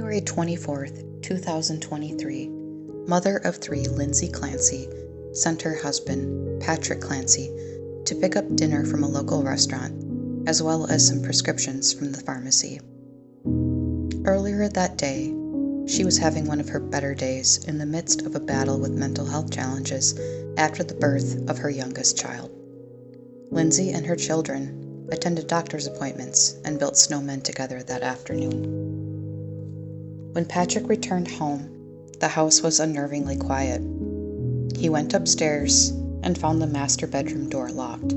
January 24th, 2023, mother of three Lindsay Clancy sent her husband, Patrick Clancy, to pick up dinner from a local restaurant, as well as some prescriptions from the pharmacy. Earlier that day, she was having one of her better days in the midst of a battle with mental health challenges after the birth of her youngest child. Lindsay and her children attended doctor's appointments and built snowmen together that afternoon. When Patrick returned home, the house was unnervingly quiet. He went upstairs and found the master bedroom door locked.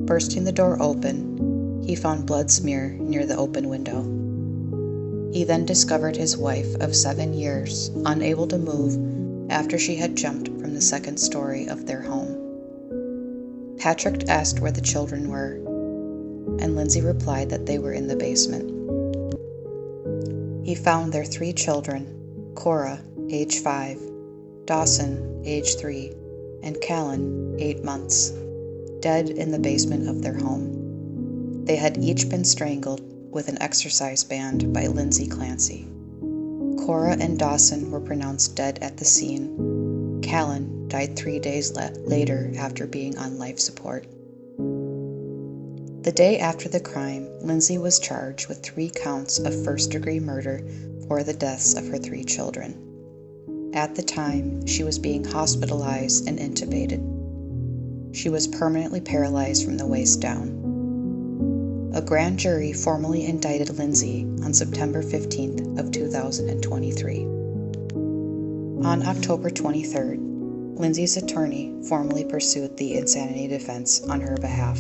Bursting the door open, he found blood smear near the open window. He then discovered his wife of 7 years unable to move after she had jumped from the second story of their home. Patrick asked where the children were, and Lindsay replied that they were in the basement. He found their 3 children, Cora, age 5, Dawson, age 3, and Callan, 8 months, dead in the basement of their home. They had each been strangled with an exercise band by Lindsay Clancy. Cora and Dawson were pronounced dead at the scene. Callan died 3 days later after being on life support. The day after the crime, Lindsay was charged with 3 counts of first-degree murder for the deaths of her 3 children. At the time, she was being hospitalized and intubated. She was permanently paralyzed from the waist down. A grand jury formally indicted Lindsay on September 15th of 2023. On October 23rd, Lindsay's attorney formally pursued the insanity defense on her behalf.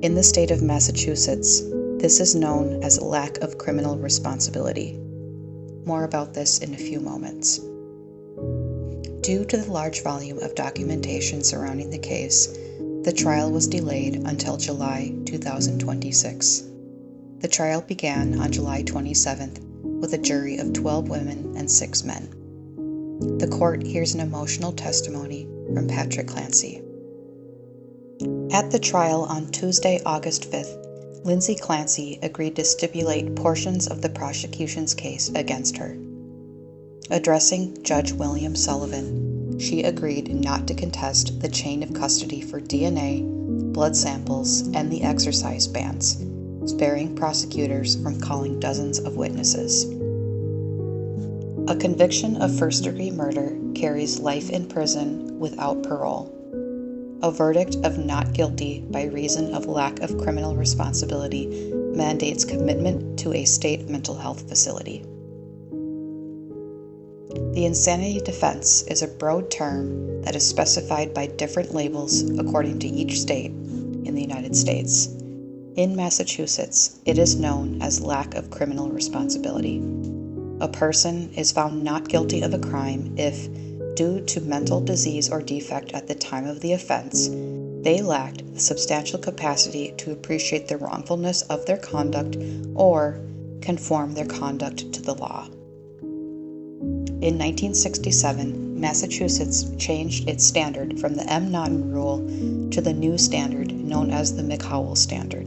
In the state of Massachusetts, this is known as lack of criminal responsibility. More about this in a few moments. Due to the large volume of documentation surrounding the case, the trial was delayed until July 2026. The trial began on July 27th with a jury of 12 women and 6 men. The court hears an emotional testimony from Patrick Clancy. At the trial on Tuesday, August 5th, Lindsay Clancy agreed to stipulate portions of the prosecution's case against her. Addressing Judge William Sullivan, she agreed not to contest the chain of custody for DNA, blood samples, and the exercise bands, sparing prosecutors from calling dozens of witnesses. A conviction of first-degree murder carries life in prison without parole. A verdict of not guilty by reason of lack of criminal responsibility mandates commitment to a state mental health facility. The insanity defense is a broad term that is specified by different labels according to each state in the United States. In Massachusetts, it is known as lack of criminal responsibility. A person is found not guilty of a crime if, due to mental disease or defect at the time of the offense, they lacked the substantial capacity to appreciate the wrongfulness of their conduct or conform their conduct to the law. In 1967, Massachusetts changed its standard from the M. Naughton rule to the new standard known as the McHowell standard.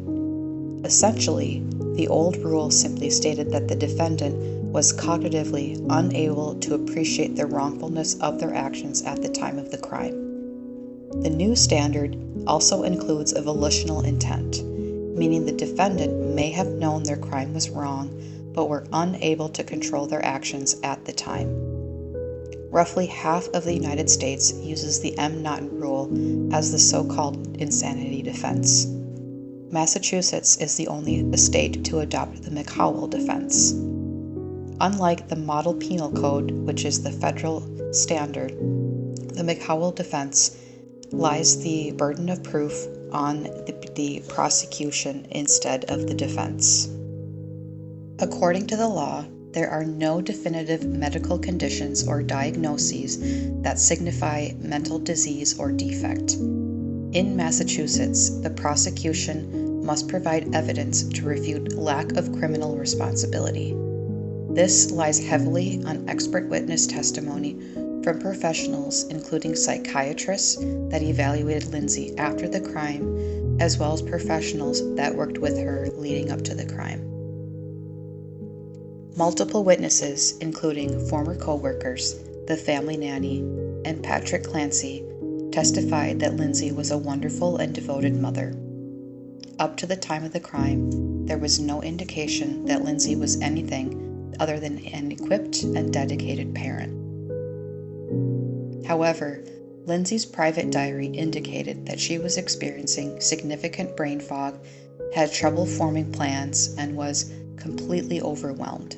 Essentially, the old rule simply stated that the defendant was cognitively unable to appreciate the wrongfulness of their actions at the time of the crime. The new standard also includes a volitional intent, meaning the defendant may have known their crime was wrong, but were unable to control their actions at the time. Roughly half of the United States uses the M. Naughton rule as the so-called insanity defense. Massachusetts is the only state to adopt the McHowell defense. Unlike the Model Penal Code, which is the federal standard, the McHowell defense lies the burden of proof on the prosecution instead of the defense. According to the law, there are no definitive medical conditions or diagnoses that signify mental disease or defect. In Massachusetts, the prosecution must provide evidence to refute lack of criminal responsibility. This lies heavily on expert witness testimony from professionals including psychiatrists that evaluated Lindsay after the crime, as well as professionals that worked with her leading up to the crime. Multiple witnesses, including former co-workers, the family nanny, and Patrick Clancy, testified that Lindsay was a wonderful and devoted mother. Up to the time of the crime, there was no indication that Lindsay was anything other than an equipped and dedicated parent. However, Lindsay's private diary indicated that she was experiencing significant brain fog, had trouble forming plans, and was completely overwhelmed.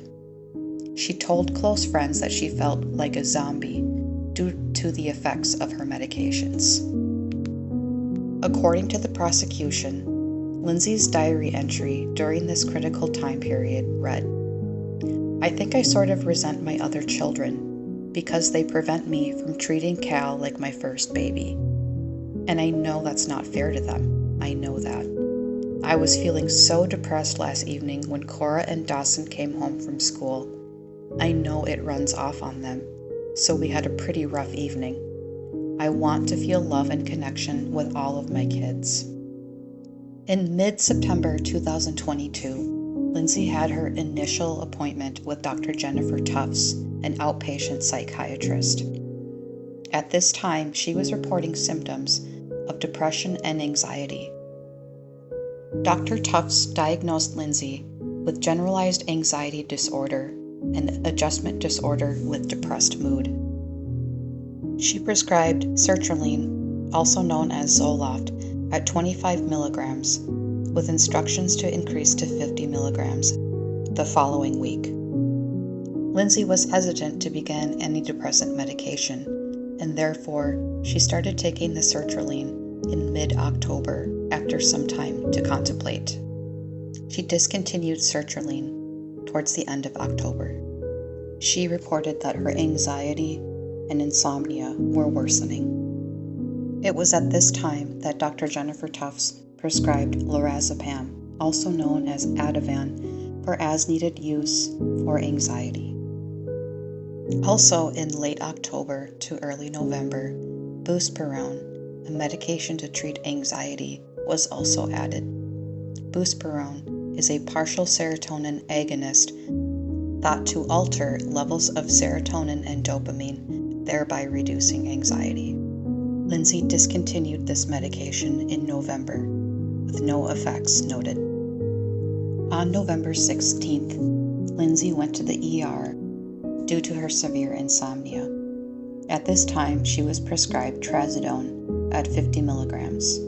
She told close friends that she felt like a zombie due to the effects of her medications. According to the prosecution, Lindsay's diary entry during this critical time period read, "I think I sort of resent my other children because they prevent me from treating Cal like my first baby. And I know that's not fair to them. I know that. I was feeling so depressed last evening when Cora and Dawson came home from school. I know it runs off on them, so we had a pretty rough evening. I want to feel love and connection with all of my kids." In mid-September 2022, Lindsay had her initial appointment with Dr. Jennifer Tufts, an outpatient psychiatrist. At this time, she was reporting symptoms of depression and anxiety. Dr. Tufts diagnosed Lindsay with generalized anxiety disorder and adjustment disorder with depressed mood. She prescribed sertraline, also known as Zoloft, at 25 milligrams, with instructions to increase to 50 milligrams the following week. Lindsay was hesitant to begin antidepressant medication, and therefore she started taking the sertraline in mid-October after some time to contemplate. She discontinued sertraline towards the end of October. She reported that her anxiety and insomnia were worsening. It was at this time that Dr. Jennifer Tufts prescribed lorazepam, also known as Ativan, for as-needed use for anxiety. Also in late October to early November, buspirone, a medication to treat anxiety, was also added. Buspirone is a partial serotonin agonist thought to alter levels of serotonin and dopamine, thereby reducing anxiety. Lindsay discontinued this medication in November, with no effects noted. On November 16th, Lindsay went to the ER due to her severe insomnia. At this time, she was prescribed trazodone at 50 milligrams.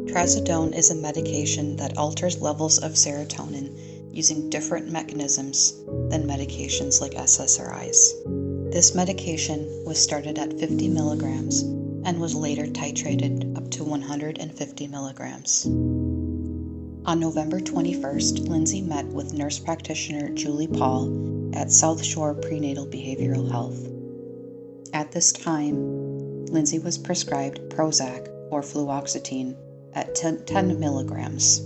Trazodone is a medication that alters levels of serotonin using different mechanisms than medications like SSRIs. This medication was started at 50 milligrams and was later titrated up to 150 milligrams. On November 21st, Lindsay met with nurse practitioner Julie Paul at South Shore Prenatal Behavioral Health. At this time, Lindsay was prescribed Prozac or fluoxetine at 10 milligrams.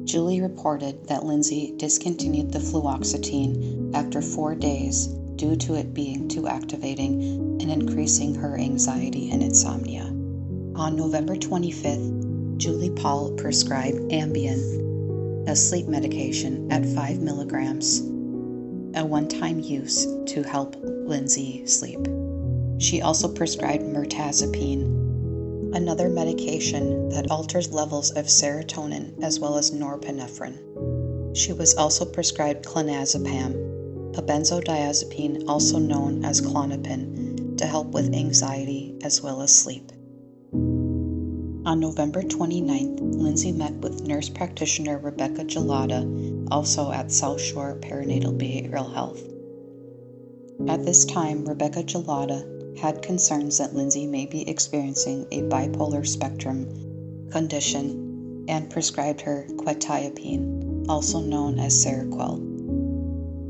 Julie reported that Lindsay discontinued the fluoxetine after 4 days due to it being too activating and increasing her anxiety and insomnia. On November 25th, Julie Paul prescribed Ambien, a sleep medication at 5 milligrams, a one-time use to help Lindsay sleep. She also prescribed mirtazapine, another medication that alters levels of serotonin as well as norepinephrine. She was also prescribed clonazepam, a benzodiazepine also known as Klonopin, to help with anxiety as well as sleep. On November 29th, Lindsay met with nurse practitioner Rebecca Gelada, also at South Shore Perinatal Behavioral Health. At this time, Rebecca Gelada had concerns that Lindsay may be experiencing a bipolar spectrum condition and prescribed her quetiapine, also known as Seroquel.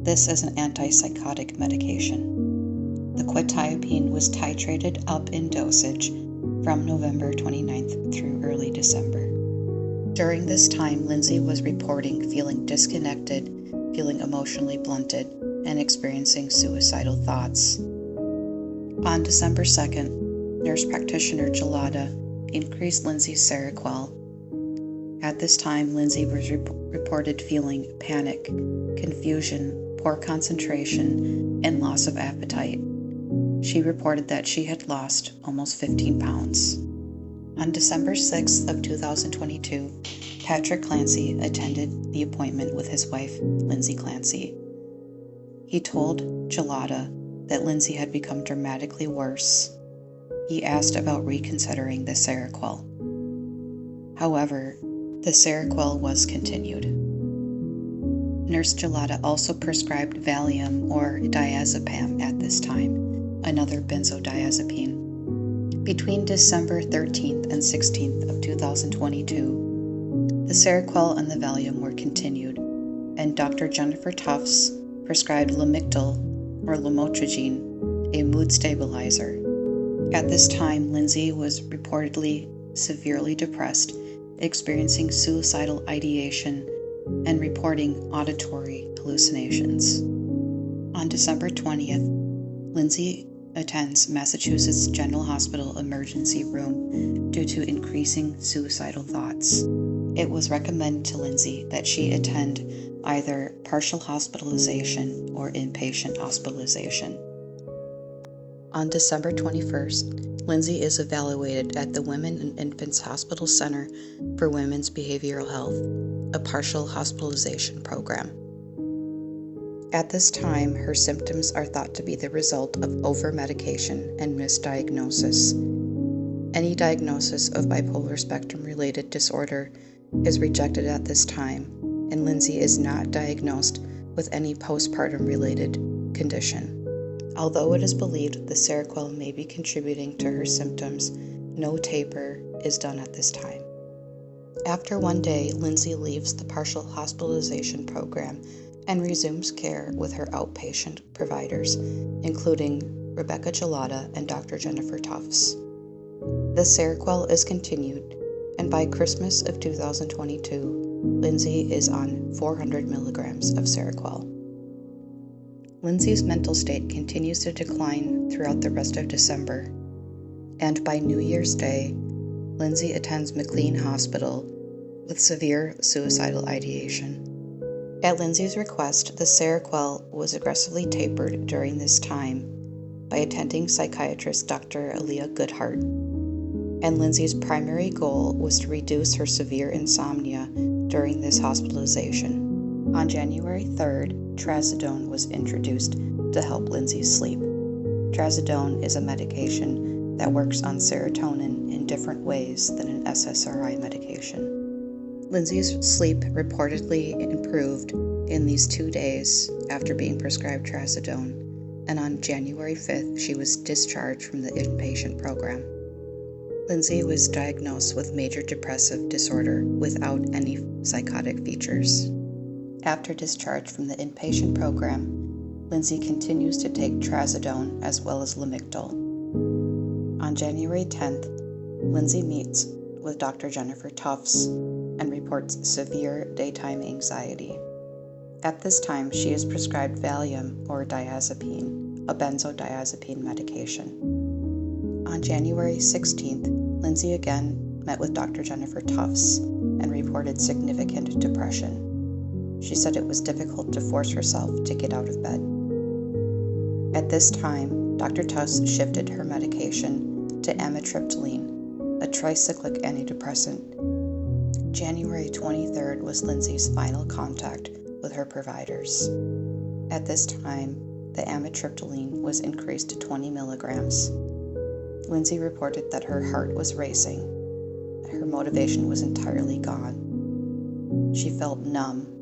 This is an antipsychotic medication. The quetiapine was titrated up in dosage from November 29th through early December. During this time, Lindsay was reporting feeling disconnected, feeling emotionally blunted, and experiencing suicidal thoughts. On December 2nd, nurse practitioner Gelada increased Lindsay's Seroquel. At this time, Lindsay was reported feeling panic, confusion, poor concentration, and loss of appetite. She reported that she had lost almost 15 pounds. On December 6th of 2022, Patrick Clancy attended the appointment with his wife, Lindsay Clancy. He told Gelada that Lindsay had become dramatically worse. He asked about reconsidering the Seroquel. However, the Seroquel was continued. Nurse Gelada also prescribed Valium or diazepam at this time, another benzodiazepine. Between December 13th and 16th of 2022, the Seroquel and the Valium were continued, and Dr. Jennifer Tufts prescribed Lamictal or lamotrigine, a mood stabilizer. At this time, Lindsay was reportedly severely depressed, experiencing suicidal ideation, and reporting auditory hallucinations. On December 20th, Lindsay attends Massachusetts General Hospital emergency room due to increasing suicidal thoughts. It was recommended to Lindsay that she attend either partial hospitalization or inpatient hospitalization. On December 21st, Lindsay is evaluated at the Women and Infants Hospital Center for Women's Behavioral Health, a partial hospitalization program. At this time, her symptoms are thought to be the result of overmedication and misdiagnosis. Any diagnosis of bipolar spectrum-related disorder is rejected at this time, and Lindsay is not diagnosed with any postpartum-related condition. Although it is believed the Seroquel may be contributing to her symptoms, no taper is done at this time. After one day, Lindsay leaves the partial hospitalization program and resumes care with her outpatient providers, including Rebecca Gelada and Dr. Jennifer Tufts. The Seroquel is continued, and by Christmas of 2022, Lindsay is on 400 milligrams of Seroquel. Lindsay's mental state continues to decline throughout the rest of December, and by New Year's Day, Lindsay attends McLean Hospital with severe suicidal ideation. At Lindsay's request, the Seroquel was aggressively tapered during this time by attending psychiatrist Dr. Aaliyah Goodhart, and Lindsay's primary goal was to reduce her severe insomnia during this hospitalization. On January 3rd, trazodone was introduced to help Lindsay sleep. Trazodone is a medication that works on serotonin in different ways than an SSRI medication. Lindsay's sleep reportedly improved in these 2 days after being prescribed trazodone, and on January 5th, she was discharged from the inpatient program. Lindsay was diagnosed with major depressive disorder without any psychotic features. After discharge from the inpatient program, Lindsay continues to take trazodone as well as Lamictal. On January 10th, Lindsay meets with Dr. Jennifer Tufts and reports severe daytime anxiety. At this time, she is prescribed Valium or diazepam, a benzodiazepine medication. On January 16th, Lindsay again met with Dr. Jennifer Tufts and reported significant depression. She said it was difficult to force herself to get out of bed. At this time, Dr. Tufts shifted her medication to amitriptyline, a tricyclic antidepressant. January 23rd was Lindsay's final contact with her providers. At this time, the amitriptyline was increased to 20 milligrams. Lindsay reported that her heart was racing, and her motivation was entirely gone. She felt numb.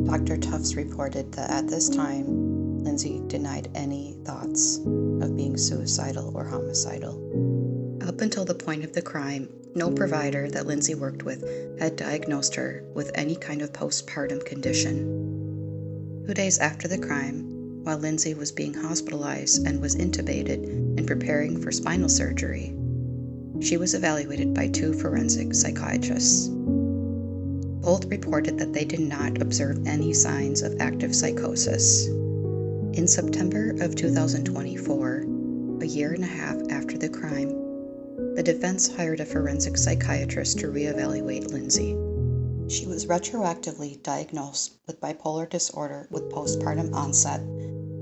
Dr. Tufts reported that at this time, Lindsay denied any thoughts of being suicidal or homicidal. Up until the point of the crime, no provider that Lindsay worked with had diagnosed her with any kind of postpartum condition. 2 days after the crime, while Lindsay was being hospitalized and was intubated and preparing for spinal surgery, she was evaluated by 2 forensic psychiatrists. Both reported that they did not observe any signs of active psychosis. In September of 2024, a year and a half after the crime, the defense hired a forensic psychiatrist to reevaluate Lindsay. She was retroactively diagnosed with bipolar disorder with postpartum onset,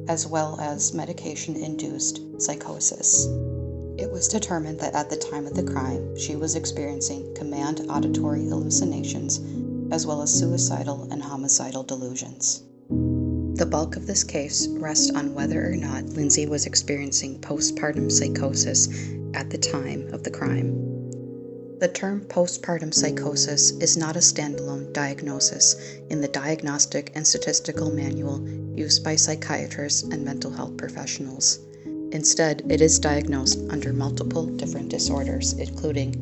as well as medication-induced psychosis. It was determined that at the time of the crime, she was experiencing command auditory hallucinations, as well as suicidal and homicidal delusions. The bulk of this case rests on whether or not Lindsay was experiencing postpartum psychosis at the time of the crime. The term postpartum psychosis is not a standalone diagnosis in the Diagnostic and Statistical Manual used by psychiatrists and mental health professionals. Instead, it is diagnosed under multiple different disorders, including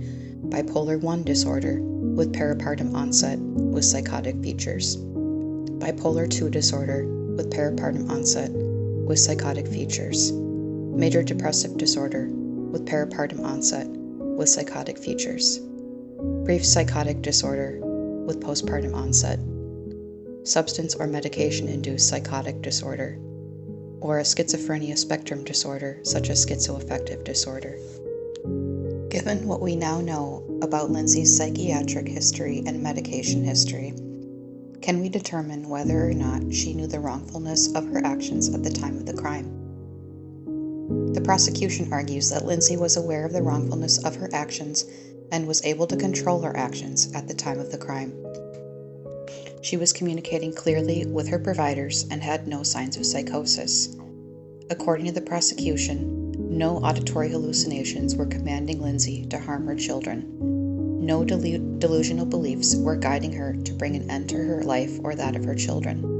bipolar I disorder with peripartum onset with psychotic features, bipolar II disorder with peripartum onset with psychotic features, major depressive disorder with peripartum onset with psychotic features, brief psychotic disorder with postpartum onset, substance or medication-induced psychotic disorder, or a schizophrenia spectrum disorder such as schizoaffective disorder. Given what we now know about Lindsay's psychiatric history and medication history, can we determine whether or not she knew the wrongfulness of her actions at the time of the crime? The prosecution argues that Lindsay was aware of the wrongfulness of her actions and was able to control her actions at the time of the crime. She was communicating clearly with her providers and had no signs of psychosis. According to the prosecution, no auditory hallucinations were commanding Lindsay to harm her children. No delusional beliefs were guiding her to bring an end to her life or that of her children.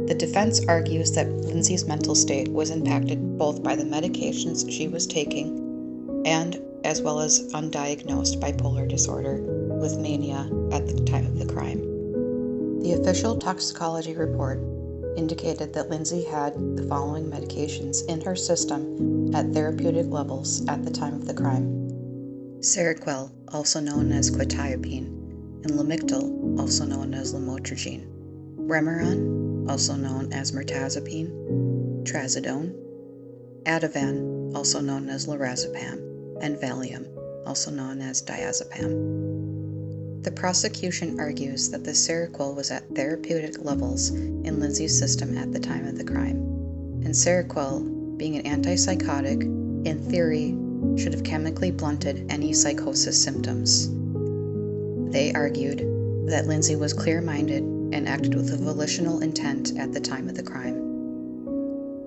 The defense argues that Lindsay's mental state was impacted both by the medications she was taking and as well as undiagnosed bipolar disorder with mania at the time of the crime. The official toxicology report indicated that Lindsay had the following medications in her system at therapeutic levels at the time of the crime: Seroquel, also known as quetiapine, and Lamictal, also known as lamotrigine, Remeron, also known as mirtazapine, trazodone, Ativan, also known as lorazepam, and Valium, also known as diazepam. The prosecution argues that the Seroquel was at therapeutic levels in Lindsay's system at the time of the crime, and Seroquel, being an antipsychotic, in theory, should have chemically blunted any psychosis symptoms. They argued that Lindsay was clear-minded and acted with a volitional intent at the time of the crime.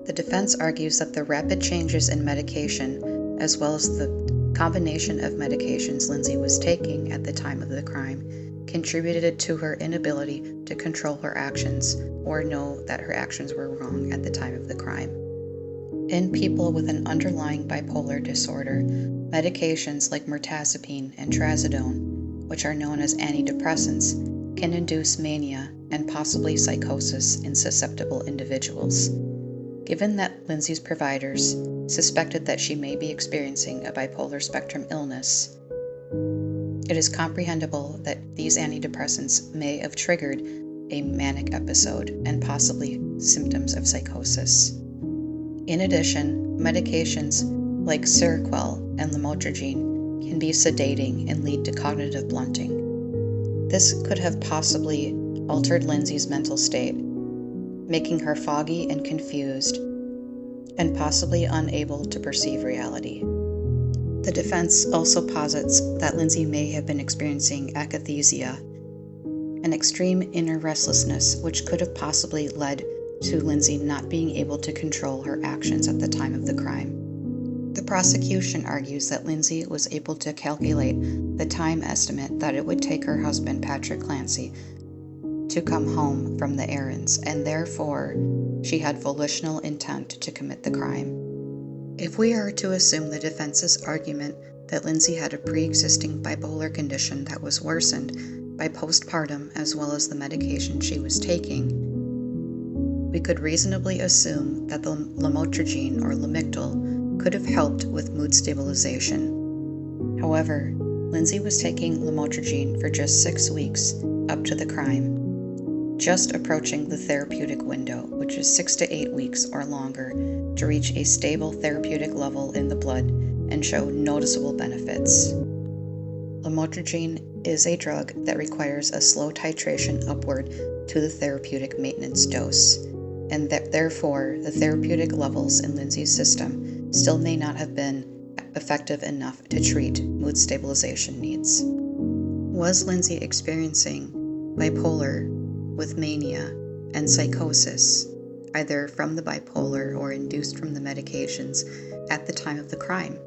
The defense argues that the rapid changes in medication, as well as the combination of medications Lindsay was taking at the time of the crime, contributed to her inability to control her actions or know that her actions were wrong at the time of the crime. In people with an underlying bipolar disorder, medications like mirtazapine and trazodone, which are known as antidepressants, can induce mania and possibly psychosis in susceptible individuals. Given that Lindsay's providers suspected that she may be experiencing a bipolar spectrum illness, it is comprehensible that these antidepressants may have triggered a manic episode and possibly symptoms of psychosis. In addition, medications like Seroquel and lamotrigine can be sedating and lead to cognitive blunting. This could have possibly altered Lindsay's mental state, making her foggy and confused, and possibly unable to perceive reality. The defense also posits that Lindsay may have been experiencing akathisia, an extreme inner restlessness which could have possibly led to Lindsay not being able to control her actions at the time of the crime. The prosecution argues that Lindsay was able to calculate the time estimate that it would take her husband, Patrick Clancy, to come home from the errands, and therefore she had volitional intent to commit the crime. If we are to assume the defense's argument that Lindsay had a pre-existing bipolar condition that was worsened by postpartum as well as the medication she was taking, we could reasonably assume that the lamotrigine or Lamictal could have helped with mood stabilization. However, Lindsay was taking lamotrigine for just 6 weeks up to the crime, just approaching the therapeutic window, which is 6 to 8 weeks or longer, to reach a stable therapeutic level in the blood and show noticeable benefits. Lamotrigine is a drug that requires a slow titration upward to the therapeutic maintenance dose, and that therefore the therapeutic levels in Lindsay's system still may not have been effective enough to treat mood stabilization needs. Was Lindsay experiencing bipolar with mania and psychosis, either from the bipolar or induced from the medications at the time of the crime?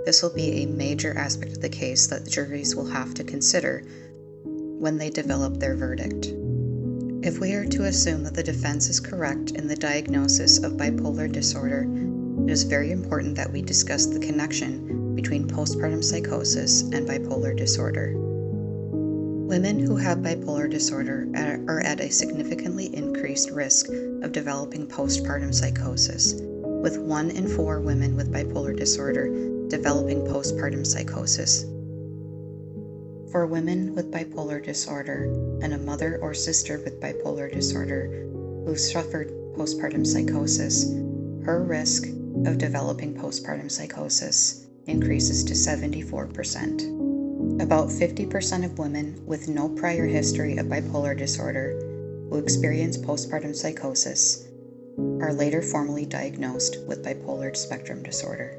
This will be a major aspect of the case that the juries will have to consider when they develop their verdict. If we are to assume that the defense is correct in the diagnosis of bipolar disorder, it is very important that we discuss the connection between postpartum psychosis and bipolar disorder. Women who have bipolar disorder are at a significantly increased risk of developing postpartum psychosis, with 1 in 4 women with bipolar disorder developing postpartum psychosis. For women with bipolar disorder and a mother or sister with bipolar disorder who suffered postpartum psychosis, her risk of developing postpartum psychosis increases to 74%. About 50% of women with no prior history of bipolar disorder who experience postpartum psychosis are later formally diagnosed with bipolar spectrum disorder.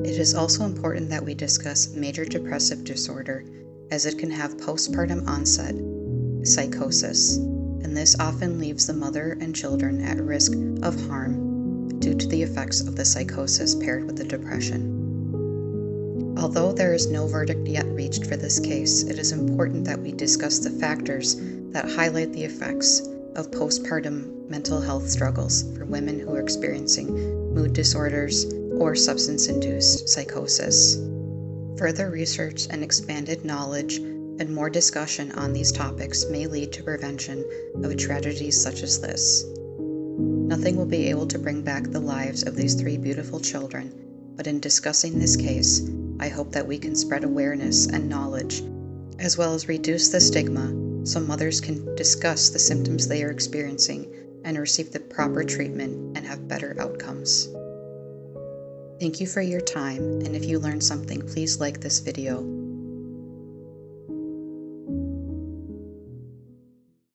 It is also important that we discuss major depressive disorder, as it can have postpartum onset psychosis, and this often leaves the mother and children at risk of harm due to the effects of the psychosis paired with the depression. Although there is no verdict yet reached for this case, it is important that we discuss the factors that highlight the effects of postpartum mental health struggles for women who are experiencing mood disorders or substance-induced psychosis. Further research and expanded knowledge and more discussion on these topics may lead to prevention of tragedies such as this. Nothing will be able to bring back the lives of these 3 beautiful children, but in discussing this case, I hope that we can spread awareness and knowledge, as well as reduce the stigma so mothers can discuss the symptoms they are experiencing and receive the proper treatment and have better outcomes. Thank you for your time, and if you learned something, please like this video.